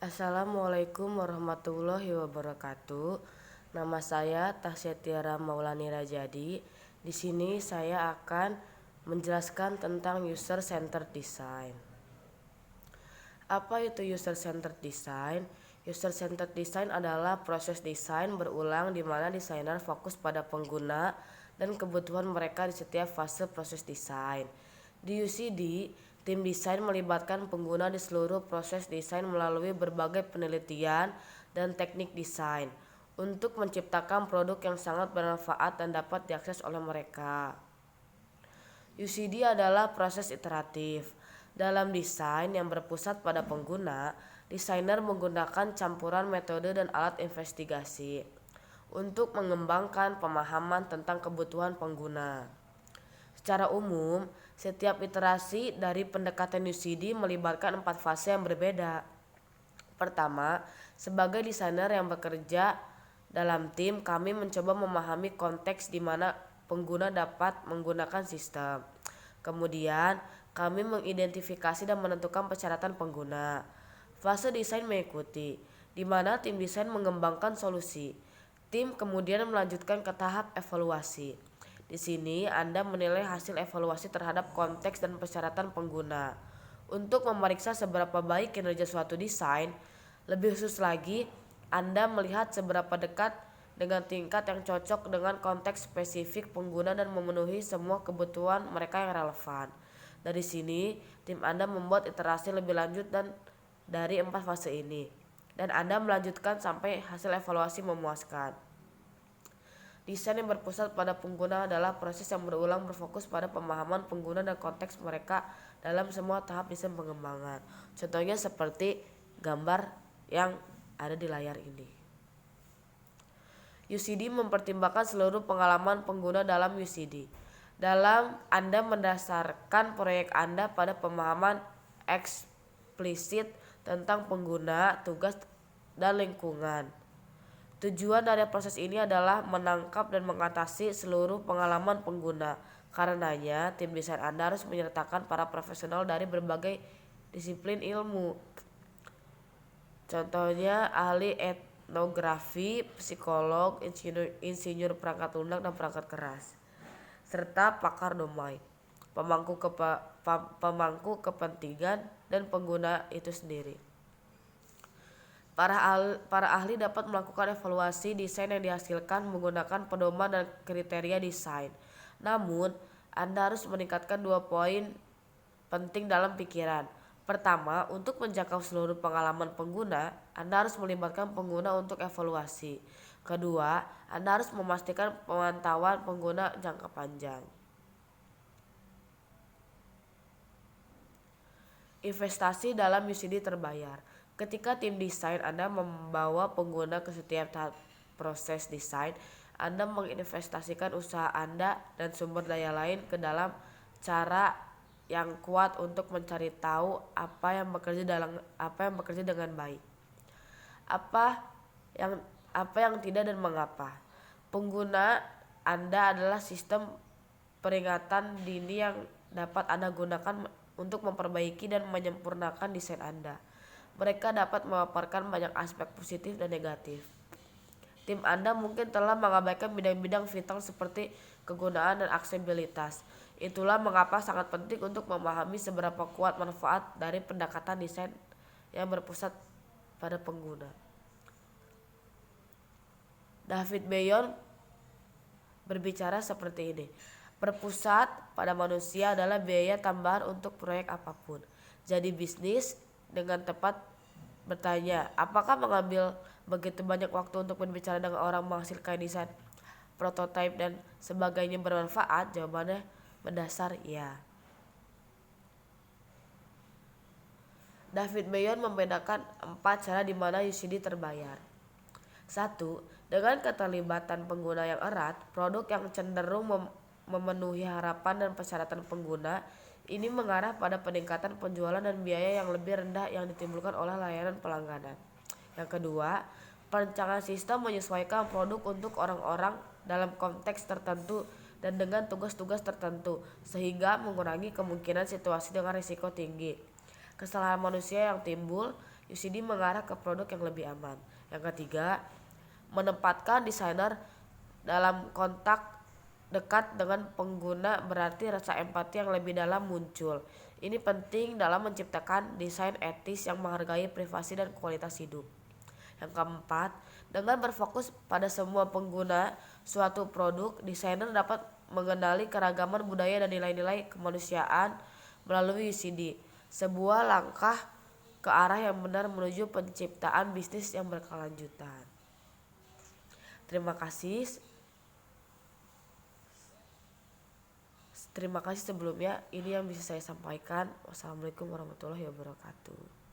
Assalamualaikum warahmatullahi wabarakatuh. Nama saya Tasya Tiara Maulani Rajadi. Di sini saya akan menjelaskan tentang user centered design. Apa itu user centered design? User centered design adalah proses desain berulang di mana desainer fokus pada pengguna dan kebutuhan mereka di setiap fase proses desain. Di UCD, tim desain melibatkan pengguna di seluruh proses desain melalui berbagai penelitian dan teknik desain untuk menciptakan produk yang sangat bermanfaat dan dapat diakses oleh mereka. UCD adalah proses iteratif. Dalam desain yang berpusat pada pengguna, desainer menggunakan campuran metode dan alat investigasi untuk mengembangkan pemahaman tentang kebutuhan pengguna. Secara umum, setiap iterasi dari pendekatan UCD melibatkan 4 fase yang berbeda. Pertama, sebagai desainer yang bekerja dalam tim, kami mencoba memahami konteks di mana pengguna dapat menggunakan sistem. Kemudian, kami mengidentifikasi dan menentukan persyaratan pengguna. Fase desain mengikuti, di mana tim desain mengembangkan solusi. Tim kemudian melanjutkan ke tahap evaluasi. Di sini Anda menilai hasil evaluasi terhadap konteks dan persyaratan pengguna. Untuk memeriksa seberapa baik kinerja suatu desain, lebih khusus lagi, Anda melihat seberapa dekat dengan tingkat yang cocok dengan konteks spesifik pengguna dan memenuhi semua kebutuhan mereka yang relevan. Dari sini, tim Anda membuat iterasi lebih lanjut dan dari 4 fase ini, dan Anda melanjutkan sampai hasil evaluasi memuaskan. Desain yang berpusat pada pengguna adalah proses yang berulang berfokus pada pemahaman pengguna dan konteks mereka dalam semua tahap desain pengembangan. Contohnya seperti gambar yang ada di layar ini. UCD mempertimbangkan seluruh pengalaman pengguna dalam UCD. Dalam Anda mendasarkan proyek Anda pada pemahaman eksplisit tentang pengguna, tugas, dan lingkungan. Tujuan dari proses ini adalah menangkap dan mengatasi seluruh pengalaman pengguna. Karenanya, tim desain Anda harus menyertakan para profesional dari berbagai disiplin ilmu. Contohnya ahli etnografi, psikolog, insinyur perangkat lunak dan perangkat keras, serta pakar domain, pemangku kepentingan, dan pengguna itu sendiri. Para ahli dapat melakukan evaluasi desain yang dihasilkan menggunakan pedoman dan kriteria desain. Namun, Anda harus meningkatkan 2 poin penting dalam pikiran. Pertama, untuk menjangkau seluruh pengalaman pengguna, Anda harus melibatkan pengguna untuk evaluasi. Kedua, Anda harus memastikan pemantauan pengguna jangka panjang. Investasi dalam UCD terbayar. Ketika tim desain Anda membawa pengguna ke setiap tahap proses desain, Anda menginvestasikan usaha Anda dan sumber daya lain ke dalam cara yang kuat untuk mencari tahu apa yang bekerja dengan baik, apa yang tidak, dan mengapa. Pengguna Anda adalah sistem peringatan dini yang dapat Anda gunakan untuk memperbaiki dan menyempurnakan desain Anda. Mereka dapat memaparkan banyak aspek positif dan negatif. Tim Anda mungkin telah mengabaikan bidang-bidang vital seperti kegunaan dan aksesibilitas. Itulah mengapa sangat penting untuk memahami seberapa kuat manfaat dari pendekatan desain yang berpusat pada pengguna. David Bayon berbicara seperti ini. Berpusat pada manusia adalah biaya tambahan untuk proyek apapun. Jadi bisnis dengan tepat bertanya, apakah mengambil begitu banyak waktu untuk berbicara dengan orang menghasilkan desain, prototipe, dan sebagainya bermanfaat? Jawabannya mendasar ya. David Bayon membedakan 4 cara di mana UCD terbayar. 1. Dengan keterlibatan pengguna yang erat, produk yang cenderung memenuhi harapan dan persyaratan pengguna ini mengarah pada peningkatan penjualan dan biaya yang lebih rendah yang ditimbulkan oleh layanan pelangganan. Yang kedua, perencanaan sistem menyesuaikan produk untuk orang-orang dalam konteks tertentu dan dengan tugas-tugas tertentu, sehingga mengurangi kemungkinan situasi dengan risiko tinggi. Kesalahan manusia yang timbul UCD mengarah ke produk yang lebih aman. Yang ketiga, menempatkan desainer dalam kontak dekat dengan pengguna berarti rasa empati yang lebih dalam muncul. Ini penting dalam menciptakan desain etis yang menghargai privasi dan kualitas hidup. Yang keempat, dengan berfokus pada semua pengguna suatu produk, desainer dapat mengenali keragaman budaya dan nilai-nilai kemanusiaan melalui UCD. Sebuah langkah ke arah yang benar menuju penciptaan bisnis yang berkelanjutan. Terima kasih. Terima kasih sebelumnya. Ini yang bisa saya sampaikan. Wassalamualaikum warahmatullahi wabarakatuh.